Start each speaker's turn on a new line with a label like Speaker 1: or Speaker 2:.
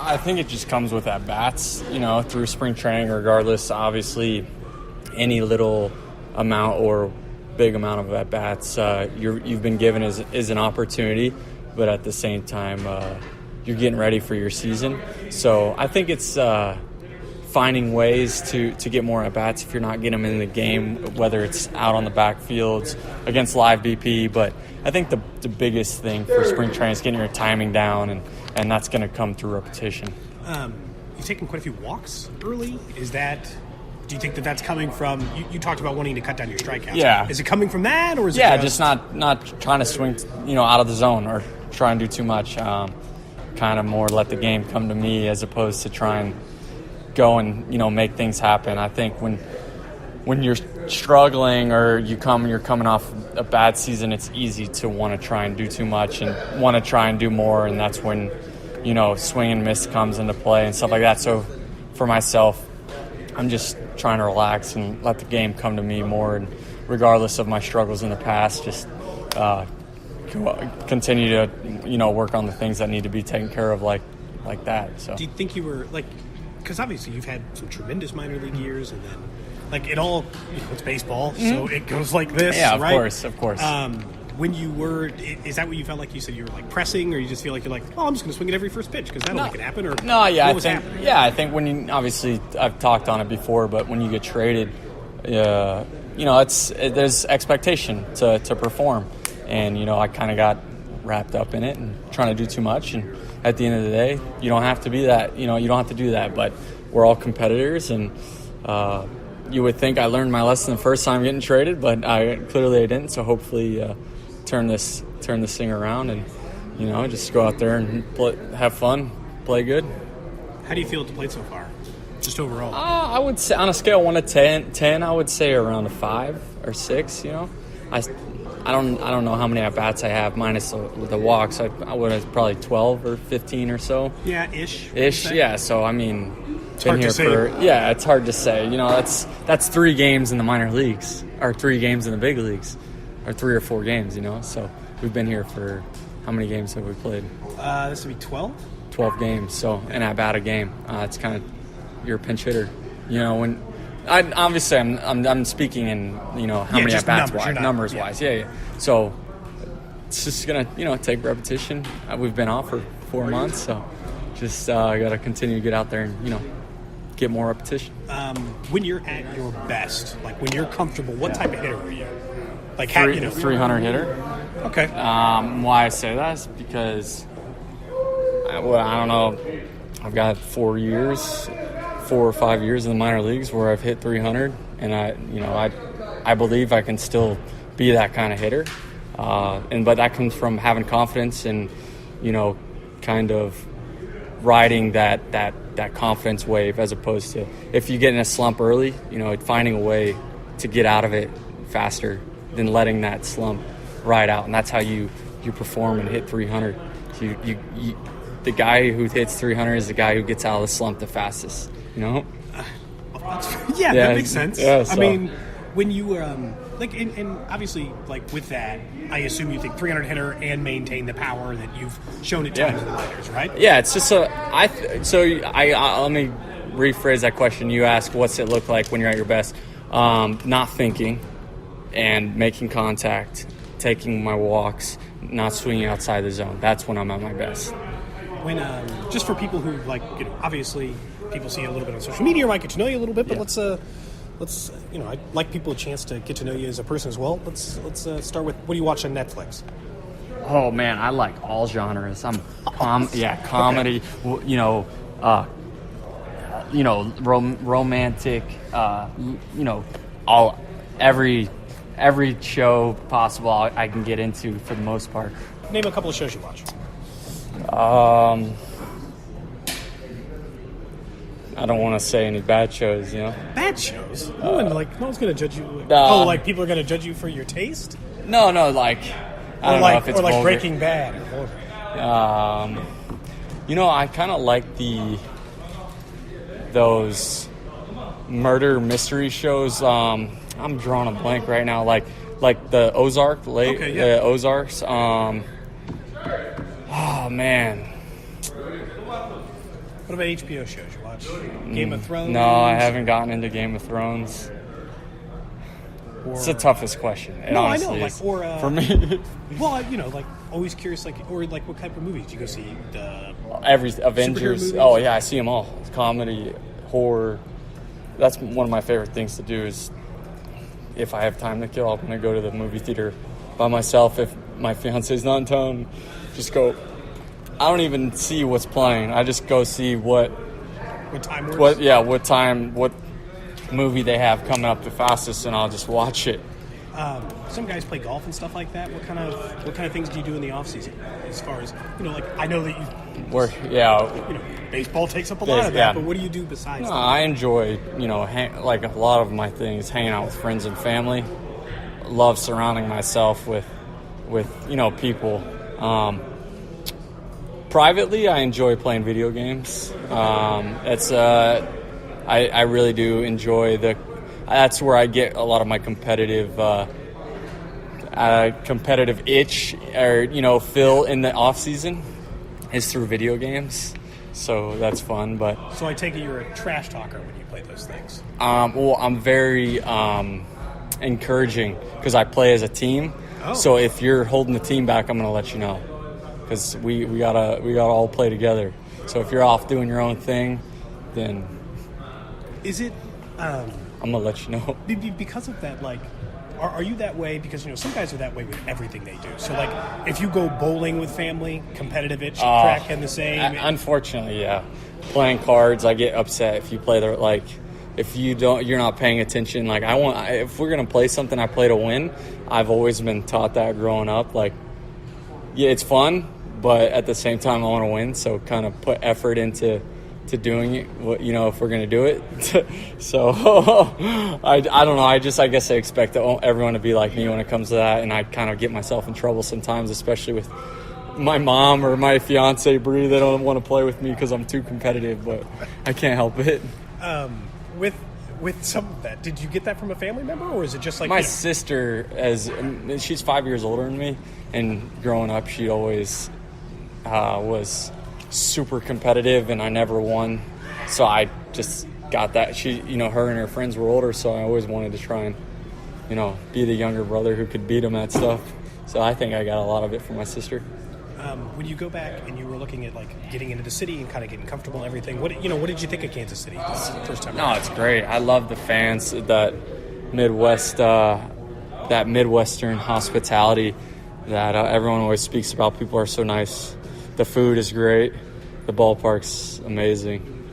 Speaker 1: I think it just comes with at-bats, through spring training, regardless. Obviously, any little amount or big amount of at-bats you've been given is an opportunity, but at the same time, you're getting ready for your season. So I think it's finding ways to get more at-bats if you're not getting them in the game, whether it's out on the backfields against live BP. But I think the biggest thing for spring training is getting your timing down, and that's going to come through repetition.
Speaker 2: You've taken quite a few walks early. Do you think that's coming from – you talked about wanting to cut down your strikeouts.
Speaker 1: Yeah.
Speaker 2: Is it coming from that, or is it
Speaker 1: just not trying to swing, out of the zone or try and do too much. Kind of more let the game come to me as opposed to try and go and, make things happen. I think when you're struggling or you're coming off a bad season, it's easy to want to try and do too much and want to try and do more, and that's when, swing and miss comes into play and stuff like that. So for myself, I'm just trying to relax and let the game come to me more, and regardless of my struggles in the past, just continue to work on the things that need to be taken care of like that. So
Speaker 2: do you think you were because obviously you've had some tremendous minor league years, and then it all it's baseball, so it goes like this,
Speaker 1: yeah,
Speaker 2: right?
Speaker 1: Of course.
Speaker 2: When you were, is that what you felt like? You said you were pressing, or you just feel like you're I'm just going to swing it every first pitch because that'll make it happen? Or
Speaker 1: no, yeah,
Speaker 2: I
Speaker 1: think when you obviously I've talked on it before, but when you get traded, there's expectation to perform, and I kind of got wrapped up in it and trying to do too much, and at the end of the day, you don't have to be that. You don't have to do that, but we're all competitors, and you would think I learned my lesson the first time getting traded, but I didn't. So hopefully. Turn this thing around and just go out there and have fun, play good.
Speaker 2: How do you feel at the plate so far, just overall?
Speaker 1: I would say on a scale of 1 to 10, I would say around a 5 or 6. I don't know how many at bats I have minus the walks. I would have probably 12 or 15 or so.
Speaker 2: Yeah, ish.
Speaker 1: Yeah. So I mean,
Speaker 2: it's hard to say.
Speaker 1: It's hard to say. That's 3 games in the minor leagues or 3 games in the big leagues. Or 3 or 4 games, So we've been here for how many games have we played?
Speaker 2: This would be 12.
Speaker 1: 12 games. So and at bat a game. It's kind of you're a pinch hitter. When I'm speaking in how many at bats numbers wise. Yeah. So it's just gonna take repetition. We've been off for 4 months, so just got to continue to get out there and get more repetition.
Speaker 2: When you're at your best, when you're comfortable, what type of hitter are you?
Speaker 1: 300 hitter.
Speaker 2: Okay.
Speaker 1: Why I say that is because I don't know. I've got 4 or 5 years in the minor leagues where I've hit 300, and I believe I can still be that kind of hitter. But that comes from having confidence and kind of riding that confidence wave, as opposed to if you get in a slump early, finding a way to get out of it faster than letting that slump ride out, and that's how you perform and hit 300. The guy who hits 300 is the guy who gets out of the slump the fastest.
Speaker 2: That makes sense.
Speaker 1: Yeah, so.
Speaker 2: I mean, when you and obviously with that, I assume you think 300 hitter and maintain the power that you've shown at times in the minors, right?
Speaker 1: Yeah, it's just let me rephrase that question. You asked, what's it look like when you're at your best? Not thinking. And making contact, taking my walks, not swinging outside the zone. That's when I'm at my best.
Speaker 2: When just for people who obviously people see you a little bit on social media, or might get to know you a little bit, but let's I'd like people a chance to get to know you as a person as well. Let's start with, what do you watch on Netflix?
Speaker 1: Oh man, I like all genres. I'm comedy, romantic, every show possible I can get into for the most part.
Speaker 2: Name a couple of shows you watch.
Speaker 1: I don't want to say any bad shows,
Speaker 2: Bad shows? No one's going to judge you. People are going to judge you for your taste?
Speaker 1: No, I don't know if it's vulgar.
Speaker 2: Breaking Bad. Or
Speaker 1: I kind of like those murder mystery shows. I'm drawing a blank right now, like the Ozarks. Oh, man.
Speaker 2: What about HBO shows? You watch Game of Thrones?
Speaker 1: No, I haven't gotten into Game of Thrones. It's the toughest question. It honestly
Speaker 2: I know.
Speaker 1: is,
Speaker 2: for
Speaker 1: me.
Speaker 2: Well, always curious, or what type of movies? Do you go see the
Speaker 1: Every Avengers.
Speaker 2: movies?
Speaker 1: Oh yeah, I see them all. Comedy, horror. That's one of my favorite things to do. Is if I have time to kill, I'm gonna go to the movie theater by myself. If my fiance's not in town, just go. I don't even see what's playing. I just go see what
Speaker 2: time works?
Speaker 1: what movie they have coming up the fastest, and I'll just watch it.
Speaker 2: Some guys play golf and stuff like that. What kind of things do you do in the off season? As far as I know that baseball takes up a lot of that.
Speaker 1: Yeah.
Speaker 2: But what do you do besides?
Speaker 1: No,
Speaker 2: that?
Speaker 1: I enjoy like a lot of my things, hanging out with friends and family. Love surrounding myself with people. Privately, I enjoy playing video games. I really do enjoy that's where I get a lot of my competitive itch or fill in the off season is through video games. So that's fun. But
Speaker 2: so I take it you're a trash talker when you play those things.
Speaker 1: Well, I'm very encouraging because I play as a team.
Speaker 2: Oh.
Speaker 1: So if you're holding the team back, I'm going to let you know because we gotta all play together. So if you're off doing your own thing, then
Speaker 2: is it?
Speaker 1: I'm gonna let you know.
Speaker 2: Because of that, are you that way? Because some guys are that way with everything they do. So if you go bowling with family, competitive itch, cracking the same.
Speaker 1: Unfortunately, yeah. Playing cards, I get upset if you play if you're not paying attention. If we're gonna play something, I play to win. I've always been taught that growing up. Yeah, it's fun, but at the same time, I want to win. So kind of put effort into doing it, if we're going to do it. So I don't know. I guess I expect everyone to be like me when it comes to that. And I kind of get myself in trouble sometimes, especially with my mom or my fiance, Bree. They don't want to play with me because I'm too competitive, but I can't help it.
Speaker 2: With some of that, did you get that from a family member, or is it just
Speaker 1: my sister? She's 5 years older than me, and growing up, she always was super competitive, and I never won. So I just got that. She, her and her friends were older, so I always wanted to try and, be the younger brother who could beat them at stuff. So I think I got a lot of it from my sister.
Speaker 2: When you go back and you were looking at getting into the city and kind of getting comfortable and everything, what did you think of Kansas City this first time?
Speaker 1: No, it's great. I love the fans, that Midwestern hospitality that everyone always speaks about. People are so nice. The food is great. The ballpark's amazing.